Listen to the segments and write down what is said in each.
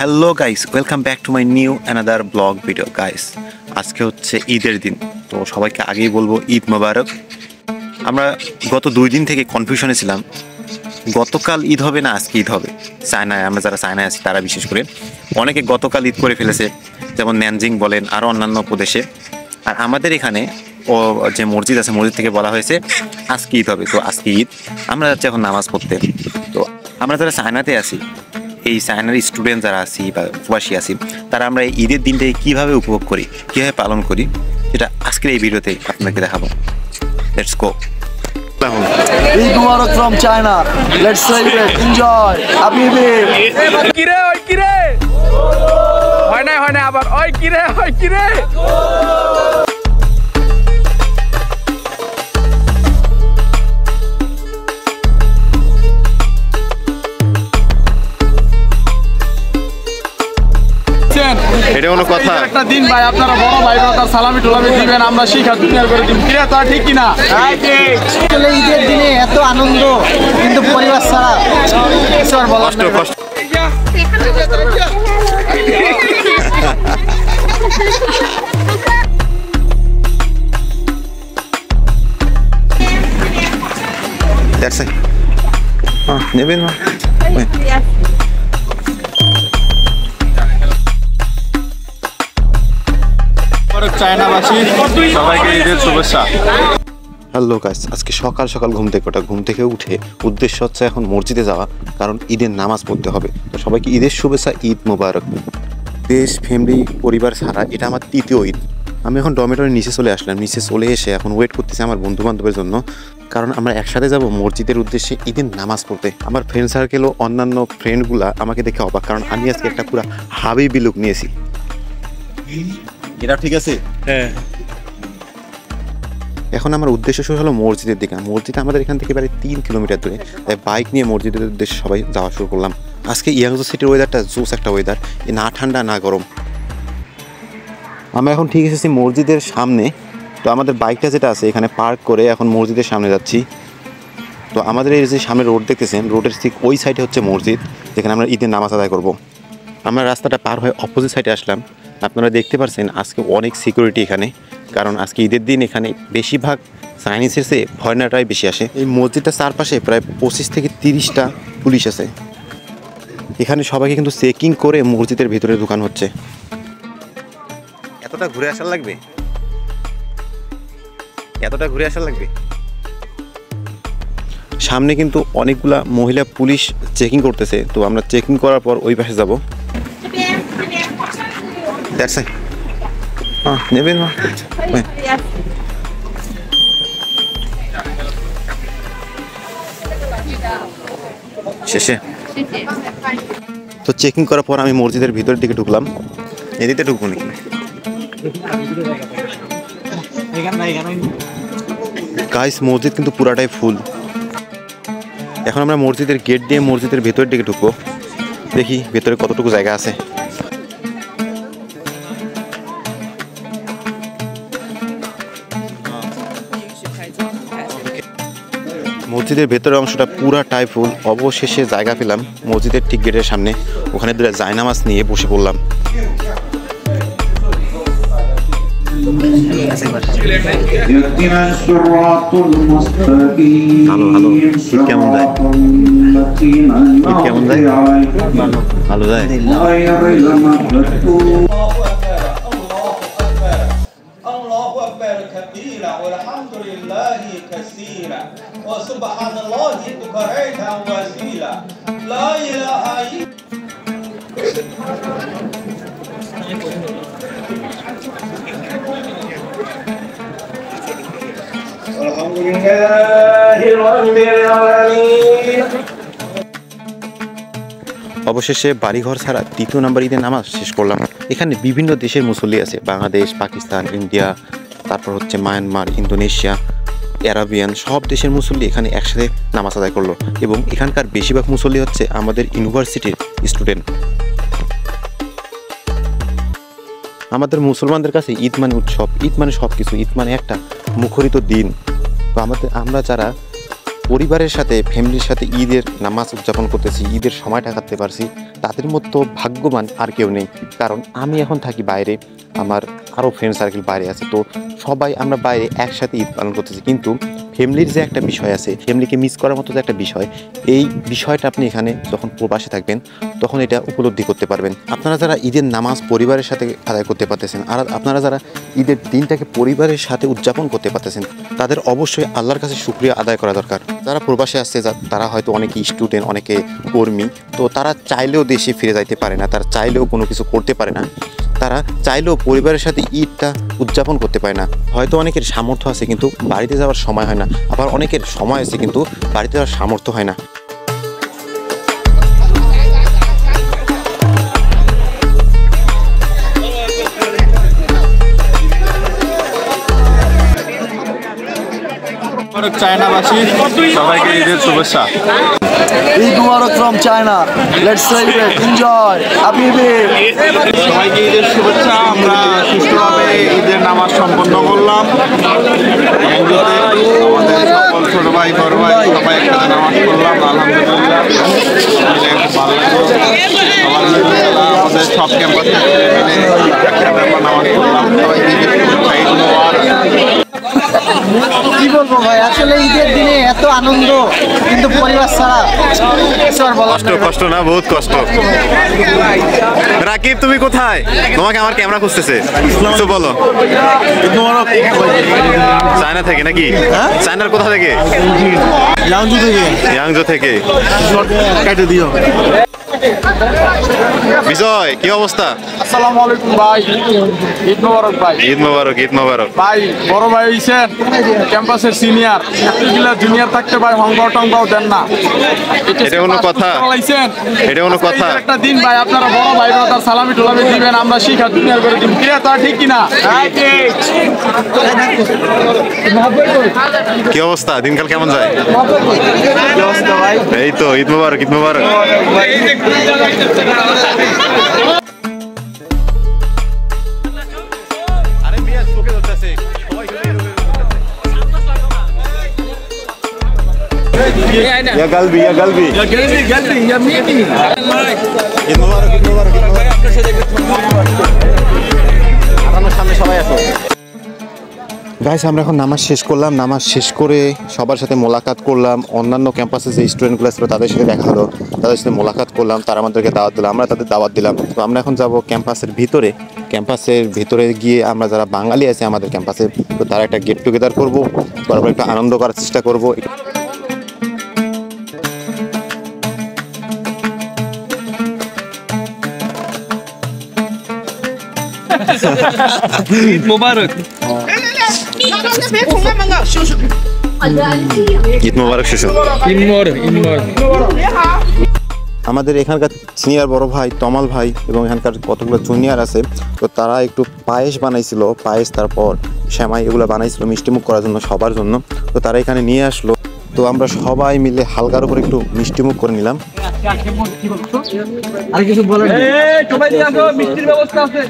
Hello guys, welcome back to my new another blog video guys. আজকে হচ্ছে ঈদের দিন, তো সবাইকে আগেই বলবো ঈদ মোবারক। আমরা গত 2 দিন থেকে কনফিউশনে ছিলাম, গতকাল ঈদ হবে না আজকে ঈদ হবে। চায়নায়, আমরা যারা চায়নায় আছি তারা বিশেষ করে অনেকে গতকাল ঈদ করে ফেলেছে, যেমন ন্যানজিং বলেন আরও অন্যান্য প্রদেশে। আর আমাদের এখানে যে মসজিদ আছে, মসজিদ থেকে বলা হয়েছে আজকে ঈদ হবে, তো আজকে ঈদ। আমরা যাচ্ছি এখন নামাজ পড়তে। তো আমরা যারা চায়নাতে আছি, এই চায়নার স্টুডেন্ট যারা আছি বা প্রবাসী আছি, তারা আমরা এই ঈদের দিনটাকে কীভাবে উপভোগ করি, কীভাবে পালন করি, সেটা আজকের এই ভিডিওতে আপনাকে দেখাবো। Let's go. Eid Mubarak from China. Let's celebrate, enjoy. Habibi. কিরে ওই কিরে হয় না আবার ওই কিরে এটা কোনো কথা? একটা দিন ভাই, আপনারা বড় ভাই তার সালামি টুলামি দিবেন, আমরা শিখা দুনিয়ার করে দিব। কিরে তা ঠিক কিনা? আসলে ঈদের দিনে এত আনন্দ, কিন্তু পরিবার ছাড়া কিছু আর বলার নেই। That's it. নেবেন না? চায়নাবাসী সবাইকে ঈদের শুভেচ্ছা। হ্যালো গাইস, আজকে সকাল সকাল ঘুম থেকে উঠে উদ্দেশ্য হচ্ছে এখন মসজিদে যাওয়া, কারণ ঈদের নামাজ পড়তে হবে। তো সবাইকে ঈদের শুভেচ্ছা, ঈদ মোবারক। দেশ, ফ্যামিলি, পরিবার ছাড়া এটা আমার তৃতীয় ঈদ। আমি এখন ডরমিটরির নিচে চলে আসলাম। নিচে চলে এসে এখন ওয়েট করতেছি আমার বন্ধু বান্ধবের জন্য, কারণ আমরা একসাথে যাব মসজিদের উদ্দেশ্যে ঈদের নামাজ পড়তে। আমার ফ্রেন্ড সার্কেলও অন্যান্য ফ্রেন্ডগুলা আমাকে দেখে অবাক, কারণ আমি আজকে একটা পুরো হাবিবি লুক নিয়েছি। এটা ঠিক আছে? হ্যাঁ। এখন আমার উদ্দেশ্য শুরু হলো মসজিদের দিকে। মসজিদ আমাদের এখান থেকে প্রায় 3 কিলোমিটার দূরে, তাই বাইক নিয়ে মসজিদের উদ্দেশ্যে সবাই যাওয়া শুরু করলাম। আজকে ইয়াংজো সিটির ওয়েদারটা জোস একটা ওয়েদার, না ঠান্ডা না গরম। আমরা এখন ঠিক এসেছি মসজিদের সামনে। তো আমাদের বাইকটা যেটা আছে এখানে পার্ক করে এখন মসজিদের সামনে যাচ্ছি। তো আমাদের এই যে সামনে রোড দেখতেছেন, রোডের ঠিক ওই সাইডে হচ্ছে মসজিদ, যেখানে আমরা ঈদের নামাজ আদায় করব। আমরা রাস্তাটা পার হয়ে অপোজিট সাইডে আসলাম। আপনারা দেখতে পাচ্ছেন আজকে অনেক সিকিউরিটি এখানে, কারণ আজকে ঈদের দিন এখানে বেশিরভাগ চাইনিজের চেয়ে ফরেনাররাই বেশি আসে। এই মসজিদটার চারপাশে প্রায় 25 থেকে 30টা পুলিশ আছে। এখানে সবাইকে কিন্তু চেকিং করে মসজিদের ভিতরে ঢোকানো হচ্ছে। এতটা ঘুরে আসার লাগবে? সামনে কিন্তু অনেকগুলা মহিলা পুলিশ চেকিং করতেছে। তো আমরা চেকিং করার পর ওই পাশে যাব। নেবেন না? শেষে তো চেকিং করার পর আমি মসজিদের ভিতরের দিকে ঢুকলাম। এদিকে ঢুকবো নাকি? গাইস, মসজিদ কিন্তু পুরাটাই ফুল। এখন আমরা মসজিদের গেট দিয়ে মসজিদের ভেতরের দিকে ঢুকবো। দেখি ভেতরে কতটুকু জায়গা আছে। মসজিদের ভেতরের অংশটা পুরাটাই ফুল। অবশেষে জায়গা পেলাম মসজিদের ঠিক গেটের সামনে। ওখানে দুটো জায়নামাজ নিয়ে বসে পড়লাম। কেমন যায়? ভালো যায়। অবশেষে বাড়িঘর ছাড়া 3য় নাম্বার ঈদের নামাজ শেষ করলাম। এখানে বিভিন্ন দেশের মুসল্লি আছে, বাংলাদেশ, পাকিস্তান, ইন্ডিয়া, তারপর হচ্ছে মায়ানমার, ইন্দোনেশিয়া, অ্যারাবিয়ান, সব দেশের মুসল্লি এখানে একসাথে নামাজ আদায় করলো। এবং এখানকার বেশিরভাগ মুসল্লি হচ্ছে আমাদের ইউনিভার্সিটির স্টুডেন্ট। আমাদের মুসলমানদের কাছে ঈদ মানে উৎসব, ঈদ মানে সব কিছু, ঈদ মানে একটা মুখরিত দিন। তো আমরা যারা পরিবারের সাথে ফ্যামিলির সাথে ঈদের নামাজ উদযাপন করতেছি, ঈদের সময়টা কাটাতে পারছি, তাদের মতো ভাগ্যবান আর কেউ নেই। কারণ আমি এখন থাকি বাইরে, আমার আরও ফ্রেন্ড সার্কেল বাইরে আছে, তো সবাই আমরা বাইরে একসাথে ঈদ পালন করতেছি। কিন্তু ফ্যামিলির যে একটা বিষয় আছে, ফ্যামিলিকে মিস করার মতো যে একটা বিষয়, এই বিষয়টা আপনি এখানে যখন প্রবাসে থাকবেন তখন এটা উপলব্ধি করতে পারবেন। আপনারা যারা ঈদের নামাজ পরিবারের সাথে আদায় করতে পারতেছেন, আর আপনারা যারা ঈদের দিনটাকে পরিবারের সাথে উদযাপন করতে পারতেছেন, তাদের অবশ্যই আল্লাহর কাছে শুকরিয়া আদায় করা দরকার। যারা প্রবাসে আসছে, তারা হয়তো অনেকে স্টুডেন্ট, অনেকে কর্মী, তো তারা চাইলেও দেশে ফিরে যাইতে পারে না, তারা চাইলেও কোনো কিছু করতে পারে না, তারা চাইলেও পরিবারের সাথে ঈদটা উদযাপন করতে পারে না। হয়তো অনেকের সামর্থ্য আছে কিন্তু বাড়িতে যাওয়ার সময় হয় না, আবার অনেকের সময় আছে কিন্তু বাড়িতে যাওয়ার সামর্থ্য হয় না। চায়নাবাসী সবাইকে ঈদের শুভেচ্ছা। Eid Mubarak from China. Let's celebrate, enjoy, happy Eid. সবাইকে ঈদের শুভেচ্ছা। আমরা সুষ্ঠুভাবে ঈদের নামাজ সম্পন্ন করলাম। আমাদের সকল ছোট ভাই বড় ভাই সবাই একসাথে নামাজ পড়লাম, আলহামদুলিল্লাহ ভালো লাগলো। আমাদের সব ক্যাম্পাসে মিলে একসাথে আমরা নামাজ পড়লাম। সবাইকে ঈদের শুভেচ্ছা, ঈদ মুবারক। কি বলবো ভাই, আসলে ঈদের দিনে এত আনন্দ কিন্তু পরিবার ছাড়া কষ্ট না, বহুত কষ্ট। রাকিব তুমি কোথায়? তোমাকে আমার ক্যামেরা খুঁজতেছে, তো বলো। চায়না থেকে নাকি? চায়নার কোথা থেকে? ইয়াংজো থেকে। কেটে দিও। বিজয়, কি অবস্থা? আসসালামু আলাইকুম ভাই, ঈদ মোবারক ভাই। ঈদ মোবারক, ঈদ মোবারক ভাই। বড় ভাই হইছেন ক্যাম্পাসের সিনিয়র, জুনিয়র থাকতে ভাই হংকং টংবাও দেন না। এটা কোনো কথা? এটা কোনো কথা? একটা দিন ভাই আপনারা বড় ভাই তার সালামি টুলামি দিবেন, আমরা শিক্ষা জুনিয়র করে দিব। কি তা ঠিক কিনা? কি অবস্থা? দিনকাল কেমন যায়? এই তো ঈদ মোবারক, ঈদ মোবারক। Ya Galbi, ya Galbi. Ya Galbi, Galbi, ya Mimi. Eid মোবারক, ঈদ মোবারক, ঈদ মোবারক। আপনার সাথে আমার সামনে সবাই আসো। গাইস, আমরা এখন নামাজ শেষ করলাম। নামাজ শেষ করে সবার সাথে মোলাকাত করলাম। অন্যান্য ক্যাম্পাসে যে স্টুডেন্টগুলো ছিল তাদের সাথে দেখা হলো, তাদের সাথে মোলাকাত করলাম, তারা আমাদেরকে দাওয়াত দিল, আমরা তাদের দাওয়াত দিলাম। তো আমরা এখন যাব ক্যাম্পাসের ভিতরে। ক্যাম্পাসের ভিতরে গিয়ে আমরা যারা বাঙালি আছে আমাদের ক্যাম্পাসে, তো তারা একটা গেট টুগেদার করবো, তারপর একটু আনন্দ করার চেষ্টা করবো। ঈদ মোবারক। ঈদ মোবারক শিশু। আমাদের এখানকার সিনিয়র বড় ভাই তমাল ভাই এবং এখানকার কতগুলো জুনিয়র আছে, তো তারা একটু পায়েস বানাইছিল, পায়েস তারপর সেমাই এগুলো বানাইছিল মিষ্টিমুখ করার জন্য সবার জন্য। তো তারা এখানে নিয়ে আসলো, তো আমরা সবাই মিলে হালকার উপর একটু মিষ্টিমুখ করে নিলাম। আর কিছু বলেন? সবাই নিয়ে আসো, মিষ্টির ব্যবস্থা আছে।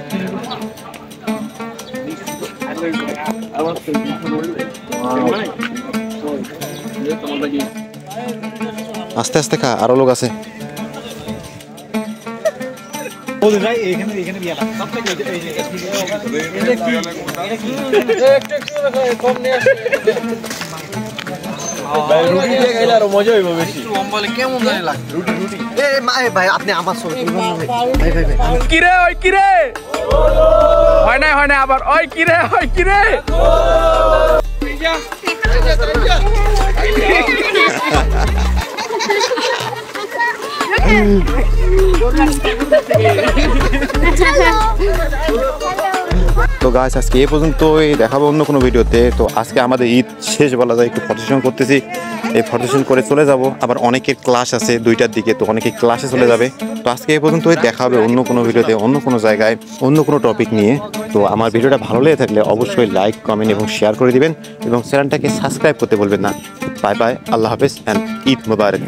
আস্তে আস্তে খা, আরো লোক আছে। কিরে ওই কিরে, হয় নাই হয় নাই আবার ওই কিরে, ওই কিরে। তো গাছ আজকে এই পর্যন্তই, দেখাবো অন্য কোনো ভিডিওতে। তো আজকে আমাদের ঈদ শেষ বলা যায়, একটু ফটো সেশন করতেছি, এই ফটো সেশন করে চলে যাব। আবার অনেকের ক্লাস আছে 2টার দিকে, তো অনেকে ক্লাসে চলে যাবে। তো আজকে এই পর্যন্তই, দেখা হবে অন্য কোনো ভিডিওতে, অন্য কোনো জায়গায়, অন্য কোনো টপিক নিয়ে। তো আমার ভিডিওটা ভালো লেগে থাকলে অবশ্যই লাইক, কমেন্ট এবং শেয়ার করে দিবেন এবং চ্যানেলটাকে সাবস্ক্রাইব করতে বলবেন না। বাই বাই, আল্লাহ হাফেজ অ্যান্ড ঈদ মোবারক।